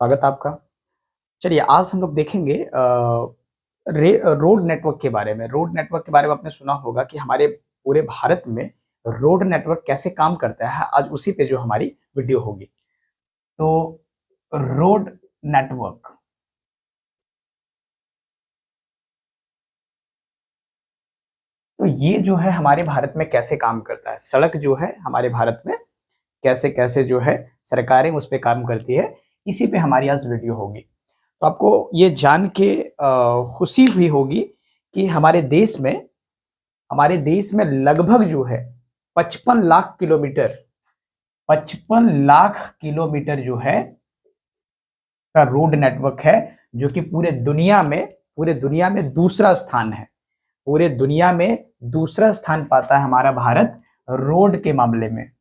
स्वागत है आपका। चलिए आज हम लोग देखेंगे रोड नेटवर्क के बारे में। रोड नेटवर्क के बारे में आपने सुना होगा कि हमारे पूरे भारत में रोड नेटवर्क कैसे काम करता है। आज उसी पे जो हमारी वीडियो होगी। तो रोड नेटवर्क, तो ये जो है हमारे भारत में कैसे काम करता है। सड़क जो है हमारे भारत में कैसे-कैसे जो है सरकारें उस पे काम करती है, इसी पे हमारी आज वीडियो होगी। तो आपको ये जान के खुशी हुई होगी कि हमारे देश में लगभग जो है 55 लाख किलोमीटर 55 लाख किलोमीटर जो है का रोड नेटवर्क है, जो कि पूरे दुनिया में दूसरा स्थान है। पूरे दुनिया में दूसरा स्थान पाता है हमारा भारत रोड के मामले में।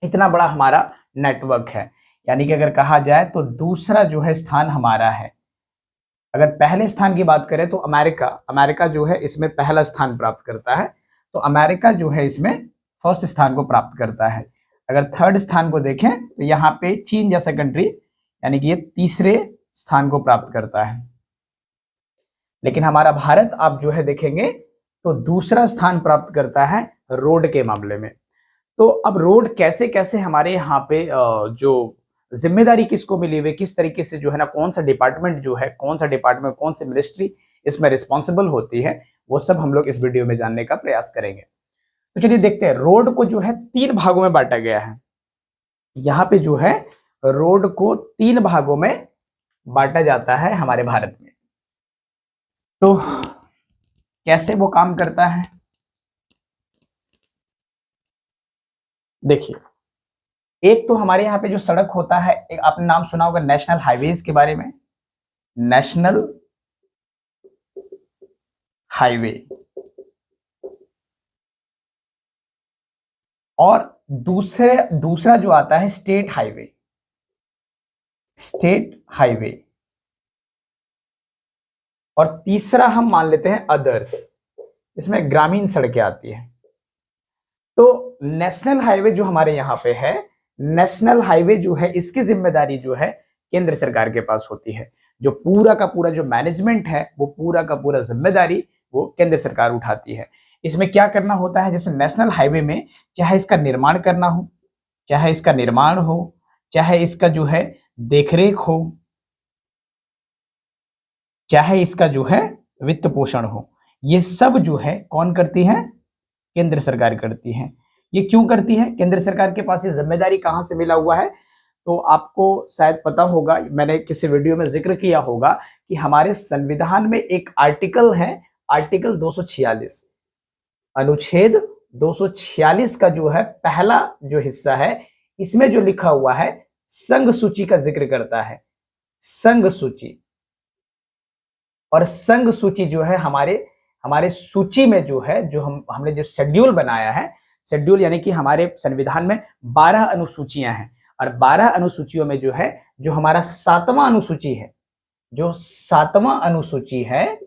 इतना बड़ा हमारा नेटवर्क है। यानी कि अगर कहा जाए तो दूसरा जो है स्थान हमारा है। अगर पहले स्थान की बात करें तो अमेरिका जो है इसमें पहला स्थान प्राप्त करता है। तो अमेरिका जो है इसमें फर्स्ट स्थान को प्राप्त करता है। अगर थर्ड स्थान को देखें तो यहाँ पे चीन जैसा कंट्री, यानी कि ये तीसरे स्थान को प्राप्त करता है। लेकिन हमारा भारत आप जो है देखेंगे तो दूसरा स्थान प्राप्त करता है रोड के मामले में। तो अब रोड कैसे कैसे हमारे यहाँ पे जो जिम्मेदारी किसको मिली हुई, किस तरीके से जो है ना, कौन सा डिपार्टमेंट कौन सी मिनिस्ट्री इसमें रिस्पॉन्सिबल होती है, वो सब हम लोग इस वीडियो में जानने का प्रयास करेंगे। तो चलिए देखते हैं। रोड को जो है 3 भागों में बांटा गया है। यहाँ पे जो है रोड को 3 भागों में बांटा जाता है हमारे भारत में। तो कैसे वो काम करता है देखिए। एक तो हमारे यहाँ पे जो सड़क होता है, एक आपने नाम सुना होगा नेशनल हाईवेज के बारे में। नेशनल हाईवे, और दूसरा जो आता है स्टेट हाईवे, और तीसरा हम मान लेते हैं अदर्स। इसमें ग्रामीण सड़कें आती हैं। तो नेशनल हाईवे जो हमारे यहाँ पे है, नेशनल हाईवे जो है इसकी जिम्मेदारी जो है केंद्र सरकार के पास होती है। जो पूरा का पूरा जो मैनेजमेंट है, वो पूरा का पूरा जिम्मेदारी वो केंद्र सरकार उठाती है। इसमें क्या करना होता है, जैसे नेशनल हाईवे में चाहे इसका निर्माण करना हो, चाहे इसका जो है देखरेख हो, चाहे इसका जो है वित्त पोषण हो, ये सब जो है कौन करती है? केंद्र सरकार करती है। ये क्यों करती है? केंद्र सरकार के पास ये जिम्मेदारी कहां से मिला हुआ है? तो आपको शायद पता होगा, मैंने किसी वीडियो में जिक्र किया होगा कि हमारे संविधान में एक आर्टिकल है, आर्टिकल 246, अनुच्छेद 246 का जो है पहला जो हिस्सा है, इसमें जो लिखा हुआ है संघ सूची का जिक्र करता है। संघ सूची, और संघ सूची जो है हमारे सूची में जो है, जो हमने जो शेड्यूल बनाया है, शेड्यूल यानी कि हमारे संविधान में 12 अनुसूचियां हैं, और 12 अनुसूचियों में जो है, जो हमारा 7वां अनुसूची है,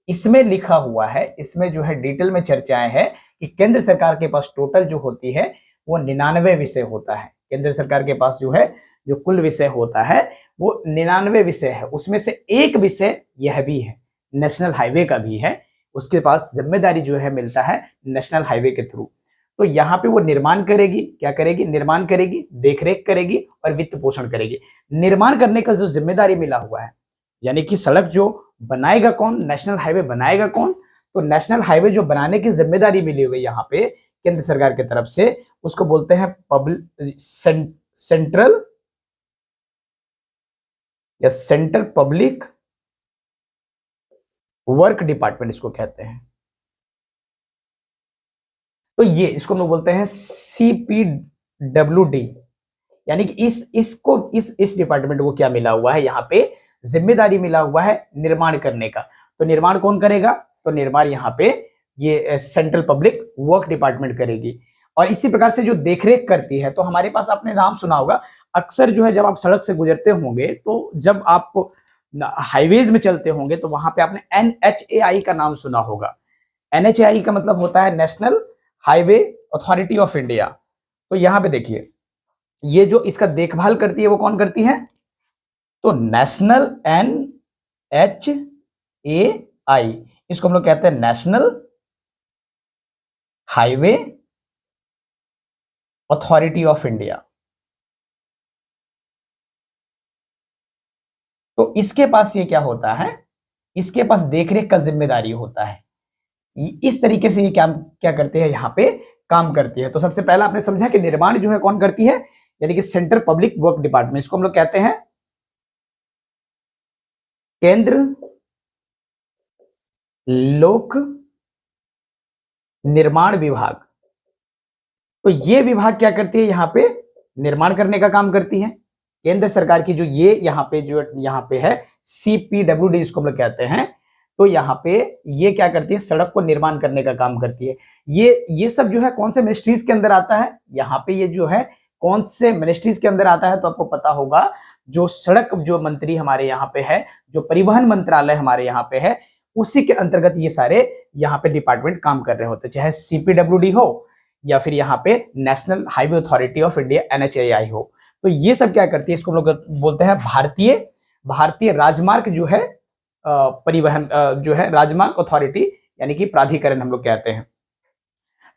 इसमें लिखा हुआ है, इसमें जो है डिटेल में चर्चाएं है कि केंद्र सरकार के पास टोटल जो होती है वो 99 विषय होता है। केंद्र सरकार के पास जो है, जो कुल विषय होता है वो 99 विषय है। उसमें से एक विषय यह भी है, नेशनल हाईवे का भी है। उसके पास जिम्मेदारी जो है मिलता है नेशनल हाईवे के थ्रू। तो यहाँ पे वो निर्माण करेगी, क्या करेगी? निर्माण करेगी, देखरेख करेगी और वित्त पोषण करेगी। निर्माण करने का जो जिम्मेदारी मिला हुआ है, यानी कि सड़क जो बनाएगा कौन, नेशनल हाईवे बनाएगा कौन, तो नेशनल हाईवे जो बनाने की जिम्मेदारी मिली हुई यहाँ पे केंद्र सरकार की तरफ से, उसको बोलते हैं सेंट्रल पब्लिक वर्क डिपार्टमेंट इसको कहते हैं। तो ये इसको हम लोग बोलते हैं CPWD। यानी कि इस डिपार्टमेंट को क्या मिला हुआ है, यहाँ पे जिम्मेदारी मिला हुआ है निर्माण करने का। तो निर्माण कौन करेगा? तो निर्माण यहाँ पे ये सेंट्रल पब्लिक वर्क डिपार्टमेंट करेगी। और इसी प्रकार से जो देखरेख करती है, तो हमारे पास आपने नाम सुना होगा, अक्सर जो है जब आप सड़क से गुजरते होंगे, तो जब आप हाईवेज में चलते होंगे, तो वहां पे आपने NHAI का नाम सुना होगा। NHAI का मतलब होता है national highway authority of India. तो यहाँ पे देखिए, ये जो इसका देखभाल करती है वो कौन करती है? तो नेशनल NHAI, इसको हम लोग कहते हैं national highway authority of India. तो इसके पास ये क्या होता है, इसके पास देखरेख का जिम्मेदारी होता है। इस तरीके से ये क्या करते हैं, यहां पे काम करती है। तो सबसे पहला आपने समझा कि निर्माण जो है कौन करती है, यानी कि सेंट्रल पब्लिक वर्क डिपार्टमेंट, इसको हम लोग कहते हैं केंद्र लोक निर्माण विभाग। तो ये विभाग क्या करती है, यहां पे निर्माण करने का काम करती है। केंद्र सरकार की जो ये यहाँ पे है CPWD, इसको हम लोग कहते हैं। तो यहाँ पे ये क्या करती है, सड़क को निर्माण करने का काम करती है। ये सब जो है कौन से मिनिस्ट्रीज के अंदर आता है, यहाँ पे ये जो है कौन से मिनिस्ट्रीज के अंदर आता है, तो आपको पता होगा जो सड़क जो मंत्री हमारे यहाँ पे है, जो परिवहन मंत्रालय हमारे यहाँ पे है, उसी के अंतर्गत ये सारे यहाँ पे डिपार्टमेंट काम कर रहे होते हैं, चाहे CPWD हो या फिर यहाँ पे national highway authority of India NHAI हो। तो ये सब क्या करती है, इसको हम लोग बोलते हैं भारतीय राजमार्ग जो है परिवहन जो है राजमार्ग अथॉरिटी, यानी कि प्राधिकरण हम लोग कहते हैं।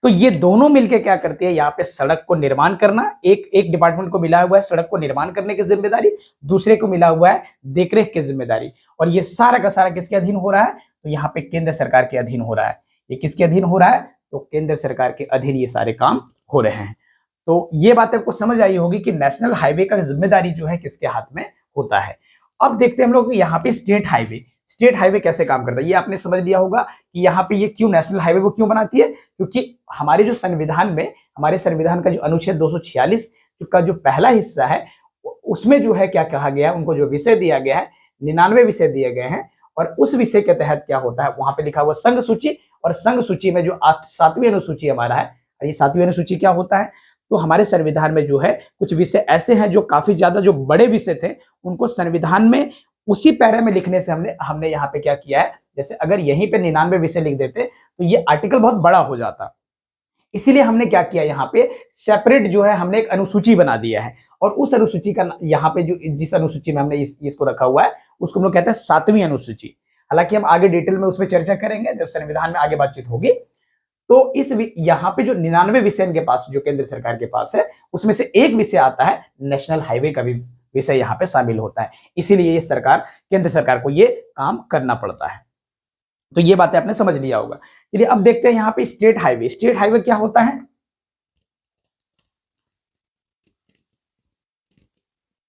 तो ये दोनों मिलकर क्या करती है, यहाँ पे सड़क को निर्माण करना, एक डिपार्टमेंट को मिला हुआ है सड़क को निर्माण करने की जिम्मेदारी, दूसरे को मिला हुआ है देखरेख की जिम्मेदारी। और ये सारा का सारा किसके अधीन हो रहा है, तो यहाँ पे केंद्र सरकार के अधीन हो रहा है। ये किसके अधीन हो रहा है, तो केंद्र सरकार के अधीन ये सारे काम हो रहे हैं। तो ये बात आपको समझ आई होगी कि नेशनल हाईवे का जिम्मेदारी जो है किसके हाथ में होता है। अब देखते हैं हम लोग यहाँ पे स्टेट हाईवे कैसे काम करता है। ये आपने समझ लिया होगा कि यहाँ पे ये क्यों नेशनल हाईवे को क्यों बनाती है, क्योंकि हमारे जो संविधान में, हमारे संविधान का जो अनुच्छेद 246 का जो पहला हिस्सा है, उसमें जो है क्या कहा गया है, उनको जो विषय दिया गया है, 99 विषय दिए गए हैं। और उस विषय के तहत क्या होता है, वहां पे लिखा हुआ संघ सूची, और संघ सूची में जो 7वीं अनुसूची हमारा है, ये 7वीं अनुसूची क्या होता है, तो हमारे संविधान में जो है कुछ विषय ऐसे हैं जो काफी ज्यादा जो बड़े विषय थे, उनको संविधान में उसी पैरे में लिखने से हमने यहाँ पे क्या किया है, जैसे अगर यहीं पे 99 विषय लिख देते तो ये आर्टिकल बहुत बड़ा हो जाता। इसीलिए हमने क्या किया, यहाँ पे सेपरेट जो है हमने एक अनुसूची बना दिया है। और उस अनुसूची का यहाँ पे जो जिस अनुसूची में हमने इसको रखा हुआ है, उसको हम लोग कहते हैं 7वीं अनुसूची। हालांकि हम आगे डिटेल में उसमें चर्चा करेंगे जब संविधान में आगे बातचीत होगी। तो इस यहाँ पे जो 99 विषय इनके पास, जो केंद्र सरकार के पास है, उसमें से एक विषय आता है नेशनल हाईवे का भी विषय यहाँ पे शामिल होता है। इसीलिए ये केंद्र सरकार को ये काम करना पड़ता है। तो ये बातें आपने समझ लिया होगा। चलिए अब देखते हैं यहाँ पे स्टेट हाईवे क्या होता है।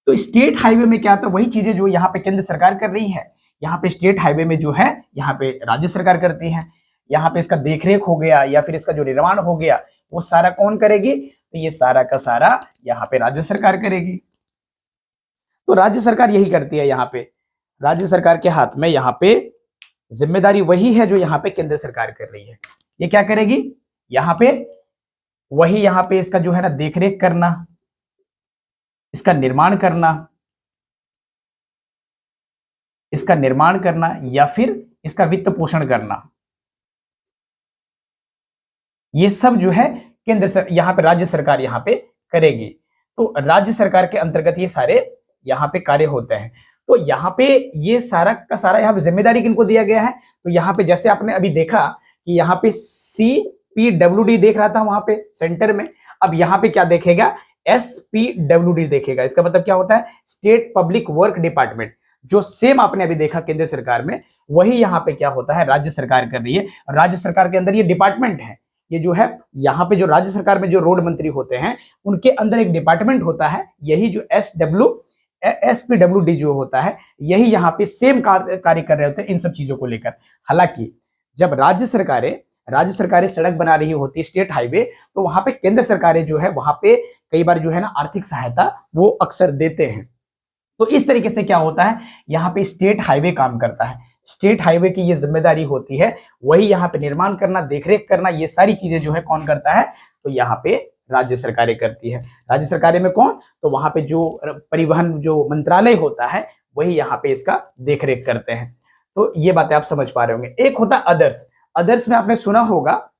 तो स्टेट हाईवे में क्या होता है, वही चीजें जो यहाँ पे केंद्र सरकार कर रही है, यहाँ पे स्टेट हाईवे में जो है यहाँ पे राज्य सरकार करती है। यहाँ पे इसका देखरेख हो गया या फिर इसका जो निर्माण हो गया, वो सारा कौन करेगी, तो ये सारा का सारा यहाँ पे राज्य सरकार करेगी। तो राज्य सरकार यही करती है। यहाँ पे राज्य सरकार के हाथ में यहाँ पे जिम्मेदारी वही है जो यहाँ पे केंद्र सरकार कर रही है। ये क्या करेगी, यहाँ पे वही यहाँ पे इसका जो है ना देखरेख करना, इसका निर्माण करना या फिर इसका वित्त पोषण करना, ये सब जो है यहाँ पे राज्य सरकार यहाँ पे करेगी। तो राज्य सरकार के अंतर्गत ये सारे यहाँ पे कार्य होते हैं। तो यहाँ पे ये सारा का सारा यहाँ पे जिम्मेदारी किनको दिया गया है, तो यहाँ पे जैसे आपने अभी देखा कि यहाँ पे CPWD देख रहा था वहां पे सेंटर में, अब यहाँ पे क्या देखेगा, SPWD देखेगा। इसका मतलब क्या होता है, स्टेट पब्लिक वर्क डिपार्टमेंट। जो सेम आपने अभी देखा केंद्र सरकार में, वही यहाँ पे क्या होता है, राज्य सरकार कर रही है। राज्य सरकार के अंदर ये डिपार्टमेंट है, ये जो है यहाँ पे जो राज्य सरकार में जो रोड मंत्री होते हैं, उनके अंदर एक डिपार्टमेंट होता है, यही जो SPWD जो होता है, यही यहाँ पे सेम कार्य कर रहे होते हैं इन सब चीजों को लेकर। हालांकि जब राज्य सरकारें सड़क बना रही होती है, स्टेट हाईवे, तो वहां पे केंद्र सरकारें जो है वहां पे कई बार जो है ना आर्थिक सहायता वो अक्सर देते हैं। तो इस तरीके से क्या होता है, यहाँ पे स्टेट हाईवे काम करता है। स्टेट हाईवे की ये जिम्मेदारी होती है, वही यहाँ पे निर्माण करना, देखरेख करना, ये सारी चीजें जो है कौन करता है, तो यहाँ पे राज्य सरकारें करती है। राज्य सरकारें में कौन, तो वहां पे जो परिवहन जो मंत्रालय होता है, वही यहाँ पे इसका देखरेख करते हैं। तो ये बातें आप समझ पा रहे होंगे। एक होता है अदर्स में आपने सुना होगा,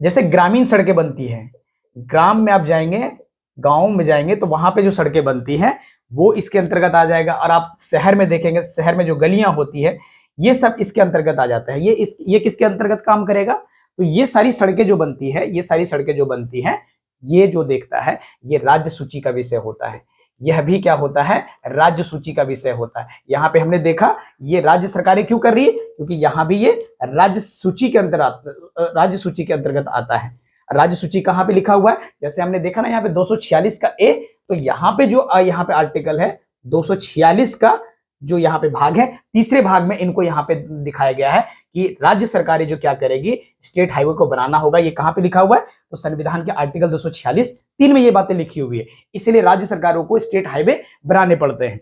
जैसे ग्रामीण सड़कें बनती हैं, ग्राम में आप जाएंगे, गांव में जाएंगे, तो वहां पे जो सड़कें बनती हैं, वो इसके अंतर्गत आ जाएगा। और आप शहर में देखेंगे, शहर में जो गलियां होती है ये सब इसके अंतर्गत आ जाता है। ये किसके अंतर्गत काम करेगा? तो ये सारी सड़कें जो बनती है, ये सारी सड़कें जो बनती हैं, ये जो देखता है ये राज्य सूची का विषय होता है। यह भी क्या होता है? राज्य सूची का विषय होता है। यहाँ पे हमने देखा ये राज्य सरकारें क्यों कर रही है, क्योंकि यहाँ भी ये राज्य सूची के अंतर्गत आता है। राज्य सूची कहाँ पे लिखा हुआ है? जैसे हमने देखा ना यहाँ पे 246 का ए, तो यहाँ पे जो यहाँ पे आर्टिकल है 246 का जो यहाँ पे भाग है, तीसरे भाग में इनको यहाँ पे दिखाया गया है कि राज्य सरकारें जो क्या करेगी, स्टेट हाईवे को बनाना होगा। ये कहाँ पे लिखा हुआ है? तो संविधान के आर्टिकल 246(3) में ये बातें लिखी हुई है। इसलिए राज्य सरकारों को स्टेट हाईवे बनाने पड़ते हैं।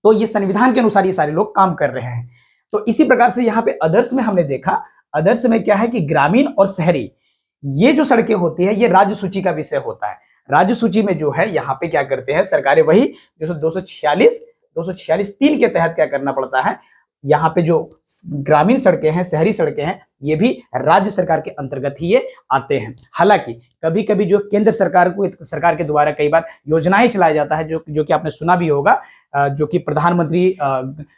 तो ये संविधान के अनुसार ये सारे लोग काम कर रहे हैं। तो इसी प्रकार से यहाँ पे अदर्स में हमने देखा, अदर्स में क्या है कि ग्रामीण और शहरी ये जो सड़कें होती है ये राज्य सूची का विषय होता है। राज्य सूची में जो है यहाँ पे क्या करते हैं सरकारें, वही जो 246(3) के तहत क्या करना पड़ता है, यहाँ पे जो ग्रामीण सड़कें हैं, शहरी सड़कें हैं, ये भी राज्य सरकार के अंतर्गत ही ये आते हैं। हालांकि कभी कभी जो केंद्र सरकार के द्वारा कई बार योजनाएं चलाया जाता है, जो कि आपने सुना भी होगा, जो कि प्रधानमंत्री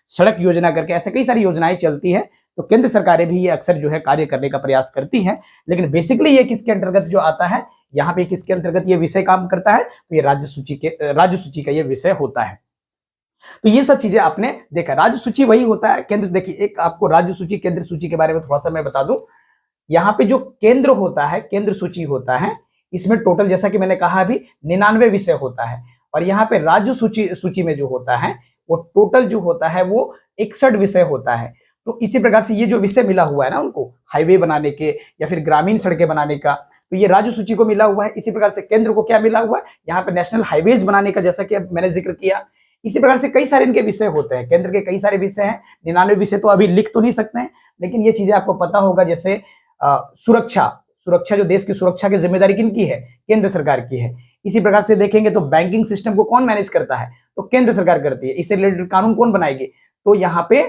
सड़क योजना करके ऐसे कई सारी योजनाएं चलती है। तो केंद्र सरकारें भी ये अक्सर जो है कार्य करने का प्रयास करती हैं। लेकिन बेसिकली ये किसके अंतर्गत जो आता है, यहाँ पे किसके अंतर्गत ये विषय काम करता है? तो ये राज्य सूची का ये विषय होता है। तो ये सब चीजें आपने देखा। राज्य सूची वही होता है। केंद्र, देखिए एक आपको राज्य सूची केंद्र सूची के बारे में थोड़ा सा मैं बता दूं। यहाँ पे जो केंद्र होता है, केंद्र सूची होता है, इसमें टोटल जैसा कि मैंने कहा अभी 99 विषय होता है। और यहाँ पे राज्य सूची में जो होता है वो टोटल जो होता है वो 61 विषय होता है। तो इसी प्रकार से ये जो विषय मिला हुआ है ना उनको, हाईवे बनाने के या फिर ग्रामीण सड़कें बनाने का, तो ये राज्य सूची को मिला हुआ है। इसी प्रकार से केंद्र को क्या मिला हुआ है? यहाँ पे नेशनल हाईवेज बनाने का, जैसा कि अब मैंने जिक्र किया। इसी प्रकार से कई सारे इनके विषय होते हैं। केंद्र के कई सारे विषय हैं, 99 विषय तो अभी लिख तो नहीं सकते हैं, लेकिन ये चीजें आपको पता होगा। जैसे सुरक्षा जो देश की सुरक्षा की जिम्मेदारी किनकी है? केंद्र सरकार की है। इसी प्रकार से देखेंगे तो बैंकिंग सिस्टम को कौन मैनेज करता है? तो केंद्र सरकार करती है। इससे रिलेटेड कानून कौन बनाएगी? तो यहाँ पे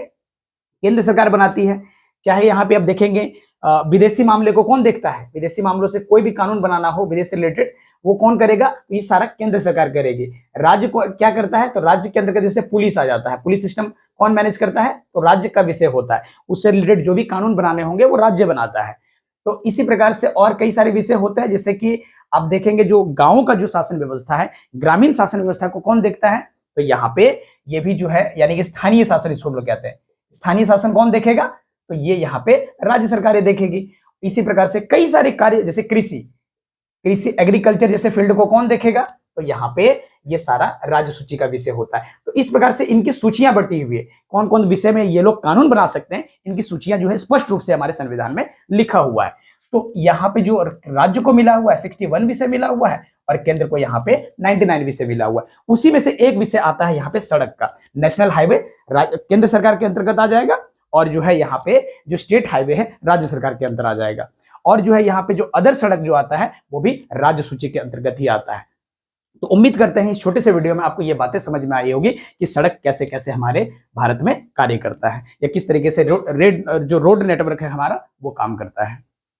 केंद्र सरकार बनाती है। चाहे यहाँ पे आप देखेंगे विदेशी मामले को कौन देखता है? विदेशी मामलों से कोई भी कानून बनाना हो विदेश से रिलेटेड, वो कौन करेगा? तो ये सारा केंद्र सरकार करेगी। राज्य को क्या करता है? तो राज्य के अंतर्गत जैसे पुलिस आ जाता है, पुलिस सिस्टम कौन मैनेज करता है? तो राज्य का विषय होता है। उससे रिलेटेड जो भी कानून बनाने होंगे वो राज्य बनाता है। तो इसी प्रकार से और कई सारे विषय होते हैं, जैसे कि आप देखेंगे जो गाँव का जो शासन व्यवस्था है, ग्रामीण शासन व्यवस्था को कौन देखता है? तो यहाँ पे ये भी जो है यानी कि स्थानीय शासन इसको हम लोग कहते हैं। स्थानीय शासन कौन देखेगा? तो ये यहाँ पे राज्य सरकारें देखेगी। इसी प्रकार से कई सारे कार्य, जैसे कृषि एग्रीकल्चर जैसे फील्ड को कौन देखेगा? तो यहाँ पे ये सारा राज्य सूची का विषय होता है। तो इस प्रकार से इनकी सूचियां बटी हुई है, कौन कौन विषय में ये लोग कानून बना सकते हैं, इनकी सूचियां जो है स्पष्ट रूप से हमारे संविधान में लिखा हुआ है। तो यहाँ पे जो राज्य को मिला हुआ है 61 विषय मिला हुआ है, और केंद्र को यहाँ पे 99 विषय मिला हुआ है। उसी में से एक विषय आता है यहाँ पे सड़क का। नेशनल हाईवे केंद्र सरकार के अंतर्गत आ जाएगा, और जो है यहाँ पे जो स्टेट हाईवे है राज्य सरकार के अंतर आ जाएगा। और जो है यहाँ पे जो अदर सड़क जो आता है वो भी राज्य सूची के अंतर्गत ही आता है। तो उम्मीद करते हैं इस छोटे से वीडियो में आपको ये बातें समझ में आई होगी कि सड़क कैसे कैसे हमारे भारत में कार्य करता है, या किस तरीके से रोड नेटवर्क है हमारा वो काम करता है।